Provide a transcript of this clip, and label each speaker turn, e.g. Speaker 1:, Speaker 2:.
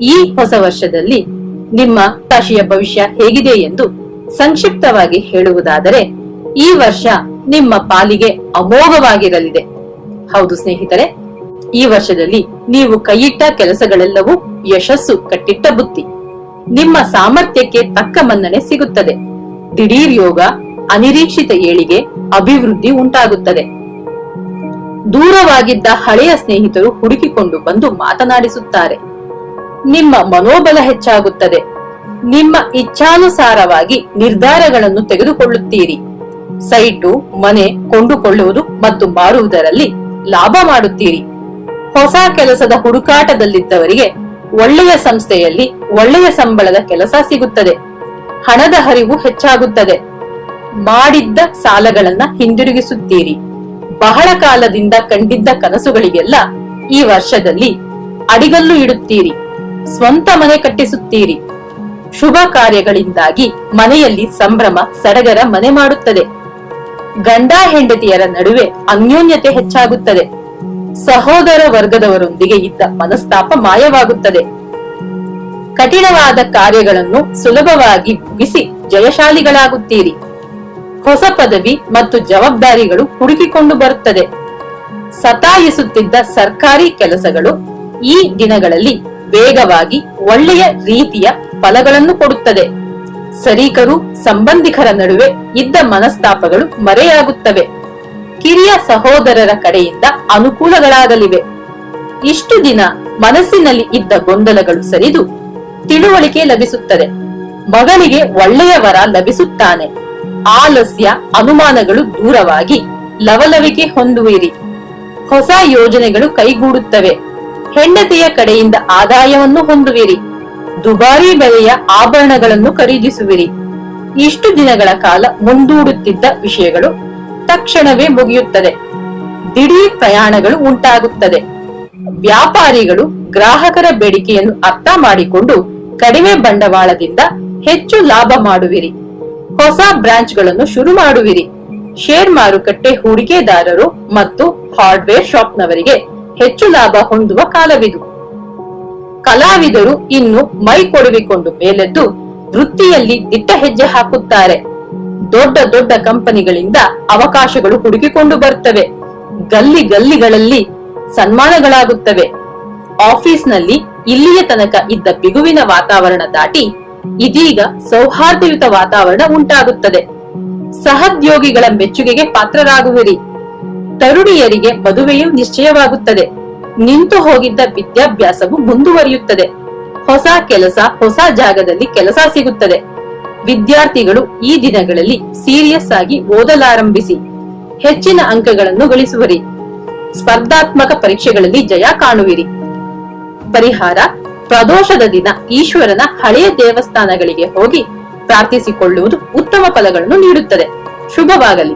Speaker 1: ಈ ಹೊಸ ವರ್ಷದಲ್ಲಿ ನಿಮ್ಮ ರಾಶಿಯ ಭವಿಷ್ಯ ಹೇಗಿದೆ ಎಂದು ಸಂಕ್ಷಿಪ್ತವಾಗಿ ಹೇಳುವುದಾದರೆ, ಈ ವರ್ಷ ನಿಮ್ಮ ಪಾಲಿಗೆ ಅಮೋಘವಾಗಿರಲಿದೆ. ಹೌದು ಸ್ನೇಹಿತರೆ, ಈ ವರ್ಷದಲ್ಲಿ ನೀವು ಕೈಯಿಟ್ಟ ಕೆಲಸಗಳೆಲ್ಲವೂ ಯಶಸ್ಸು ಕಟ್ಟಿಟ್ಟ ಬುತ್ತಿ. ನಿಮ್ಮ ಸಾಮರ್ಥ್ಯಕ್ಕೆ ತಕ್ಕ ಮನ್ನಣೆ ಸಿಗುತ್ತದೆ. ದಿಢೀರ್ ಯೋಗ, ಅನಿರೀಕ್ಷಿತ ಏಳಿಗೆ, ಅಭಿವೃದ್ಧಿ ಉಂಟಾಗುತ್ತದೆ. ದೂರವಾಗಿದ್ದ ಹಳೆಯ ಸ್ನೇಹಿತರು ಹುಡುಕಿಕೊಂಡು ಬಂದು ಮಾತನಾಡಿಸುತ್ತಾರೆ. ನಿಮ್ಮ ಮನೋಬಲ ಹೆಚ್ಚಾಗುತ್ತದೆ. ನಿಮ್ಮ ಇಚ್ಛಾನುಸಾರವಾಗಿ ನಿರ್ಧಾರಗಳನ್ನು ತೆಗೆದುಕೊಳ್ಳುತ್ತೀರಿ. ಸೈಟು, ಮನೆ ಕೊಂಡುಕೊಳ್ಳುವುದು ಮತ್ತು ಮಾರುವುದರಲ್ಲಿ ಲಾಭ ಮಾಡುತ್ತೀರಿ. ಹೊಸ ಕೆಲಸದ ಹುಡುಕಾಟದಲ್ಲಿದ್ದವರಿಗೆ ಒಳ್ಳೆಯ ಸಂಸ್ಥೆಯಲ್ಲಿ ಒಳ್ಳೆಯ ಸಂಬಳದ ಕೆಲಸ ಸಿಗುತ್ತದೆ. ಹಣದ ಹರಿವು ಹೆಚ್ಚಾಗುತ್ತದೆ. ಮಾಡಿದ್ದ ಸಾಲಗಳನ್ನ ಹಿಂದಿರುಗಿಸುತ್ತೀರಿ. ಬಹಳ ಕಾಲದಿಂದ ಕಂಡಿದ್ದ ಕನಸುಗಳಿಗೆಲ್ಲ ಈ ವರ್ಷದಲ್ಲಿ ಅಡಿಗಲ್ಲು ಇಡುತ್ತೀರಿ. ಸ್ವಂತ ಮನೆ ಕಟ್ಟಿಸುತ್ತೀರಿ. ಶುಭ ಕಾರ್ಯಗಳಿಂದಾಗಿ ಮನೆಯಲ್ಲಿ ಸಂಭ್ರಮ ಸಡಗರ ಮನೆ ಮಾಡುತ್ತದೆ. ಗಂಡ ಹೆಂಡತಿಯರ ನಡುವೆ ಅನ್ಯೋನ್ಯತೆ ಹೆಚ್ಚಾಗುತ್ತದೆ. ಸಹೋದರ ವರ್ಗದವರೊಂದಿಗೆ ಇದ್ದ ಮನಸ್ತಾಪ ಮಾಯವಾಗುತ್ತದೆ. ಕಠಿಣವಾದ ಕಾರ್ಯಗಳನ್ನು ಸುಲಭವಾಗಿ ಮುಗಿಸಿ ಜಯಶಾಲಿಗಳಾಗುತ್ತೀರಿ. ಹೊಸ ಪದವಿ ಮತ್ತು ಜವಾಬ್ದಾರಿಗಳು ಹುಡುಕಿಕೊಂಡು ಬರುತ್ತದೆ. ಸತಾಯಿಸುತ್ತಿದ್ದ ಸರ್ಕಾರಿ ಕೆಲಸಗಳು ಈ ದಿನಗಳಲ್ಲಿ ವೇಗವಾಗಿ ಒಳ್ಳೆಯ ರೀತಿಯ ಫಲಗಳನ್ನು ಕೊಡುತ್ತದೆ. ಸರೀಕರು ಸಂಬಂಧಿಕರ ನಡುವೆ ಇದ್ದ ಮನಸ್ತಾಪಗಳು ಮರೆಯಾಗುತ್ತವೆ. ಕಿರಿಯ ಸಹೋದರರ ಕಡೆಯಿಂದ ಅನುಕೂಲಗಳಾಗಲಿವೆ. ಇಷ್ಟು ದಿನ ಮನಸ್ಸಿನಲ್ಲಿ ಇದ್ದ ಗೊಂದಲಗಳು ಸರಿದು ತಿಳುವಳಿಕೆ ಲಭಿಸುತ್ತದೆ. ಮಗಳಿಗೆ ಒಳ್ಳೆಯ ವರ ಲಭಿಸುತ್ತಾನೆ. ಆಲಸ್ಯ, ಅನುಮಾನಗಳು ದೂರವಾಗಿ ಲವಲವಿಕೆ ಹೊಂದುವಿರಿ. ಹೊಸ ಯೋಜನೆಗಳು ಕೈಗೂಡುತ್ತವೆ. ಹೆಂಡತಿಯ ಕಡೆಯಿಂದ ಆದಾಯವನ್ನು ಹೊಂದುವಿರಿ. ದುಬಾರಿ ಬೆಲೆಯ ಆಭರಣಗಳನ್ನು ಖರೀದಿಸುವಿರಿ. ಇಷ್ಟು ದಿನಗಳ ಕಾಲ ಮುಂದೂಡುತ್ತಿದ್ದ ವಿಷಯಗಳು ತಕ್ಷಣವೇ ಮುಗಿಯುತ್ತದೆ. ದಿಢೀರ್ ಪ್ರಯಾಣಗಳು ಉಂಟಾಗುತ್ತದೆ. ವ್ಯಾಪಾರಿಗಳು ಗ್ರಾಹಕರ ಬೇಡಿಕೆಯನ್ನು ಅರ್ಥ ಮಾಡಿಕೊಂಡು ಕಡಿಮೆ ಬಂಡವಾಳದಿಂದ ಹೆಚ್ಚು ಲಾಭ ಮಾಡುವಿರಿ. ಹೊಸ ಬ್ರಾಂಚ್ಗಳನ್ನು ಶುರು ಮಾಡುವಿರಿ. ಶೇರ್ ಮಾರುಕಟ್ಟೆ ಹೂಡಿಕೆದಾರರು ಮತ್ತು ಹಾರ್ಡ್ವೇರ್ ಶಾಪ್ನವರಿಗೆ ಹೆಚ್ಚು ಲಾಭ ಹೊಂದುವ ಕಾಲವಿದು. ಕಲಾವಿದರು ಇನ್ನು ಮೈ ಕೊಡುವಿಕೊಂಡು ಮೇಲೆದ್ದು ವೃತ್ತಿಯಲ್ಲಿ ದಿಟ್ಟ ಹೆಜ್ಜೆ ಹಾಕುತ್ತಾರೆ. ದೊಡ್ಡ ದೊಡ್ಡ ಕಂಪನಿಗಳಿಂದ ಅವಕಾಶಗಳು ಹುಡುಕಿಕೊಂಡು ಬರುತ್ತವೆ. ಗಲ್ಲಿ ಗಲ್ಲಿಗಳಲ್ಲಿ ಸನ್ಮಾನಗಳಾಗುತ್ತವೆ. ಆಫೀಸ್ನಲ್ಲಿ ಇಲ್ಲಿಯ ತನಕ ಇದ್ದ ಬಿಗುವಿನ ವಾತಾವರಣ ದಾಟಿ ಇದೀಗ ಸೌಹಾರ್ದಯುತ ವಾತಾವರಣ ಉಂಟಾಗುತ್ತದೆ. ಸಹೋದ್ಯೋಗಿಗಳ ಮೆಚ್ಚುಗೆಗೆ ಪಾತ್ರರಾಗುವಿರಿ. ತರುಣಿಯರಿಗೆ ಮದುವೆಯು ನಿಶ್ಚಯವಾಗುತ್ತದೆ. ನಿಂತು ಹೋಗಿದ್ದ ವಿದ್ಯಾಭ್ಯಾಸವು ಮುಂದುವರಿಯುತ್ತದೆ. ಹೊಸ ಕೆಲಸ, ಹೊಸ ಜಾಗದಲ್ಲಿ ಕೆಲಸ ಸಿಗುತ್ತದೆ. ವಿದ್ಯಾರ್ಥಿಗಳು ಈ ದಿನಗಳಲ್ಲಿ ಸೀರಿಯಸ್ ಆಗಿ ಓದಲಾರಂಭಿಸಿ ಹೆಚ್ಚಿನ ಅಂಕಗಳನ್ನು ಗಳಿಸುವಿರಿ. ಸ್ಪರ್ಧಾತ್ಮಕ ಪರೀಕ್ಷೆಗಳಲ್ಲಿ ಜಯ ಕಾಣುವಿರಿ. ಪರಿಹಾರ: ಪ್ರದೋಷದ ದಿನ ಈಶ್ವರನ ಹಳೆಯ ದೇವಸ್ಥಾನಗಳಿಗೆ ಹೋಗಿ ಪ್ರಾರ್ಥಿಸಿಕೊಳ್ಳುವುದು ಉತ್ತಮ ಫಲಗಳನ್ನು ನೀಡುತ್ತದೆ. ಶುಭವಾಗಲಿ.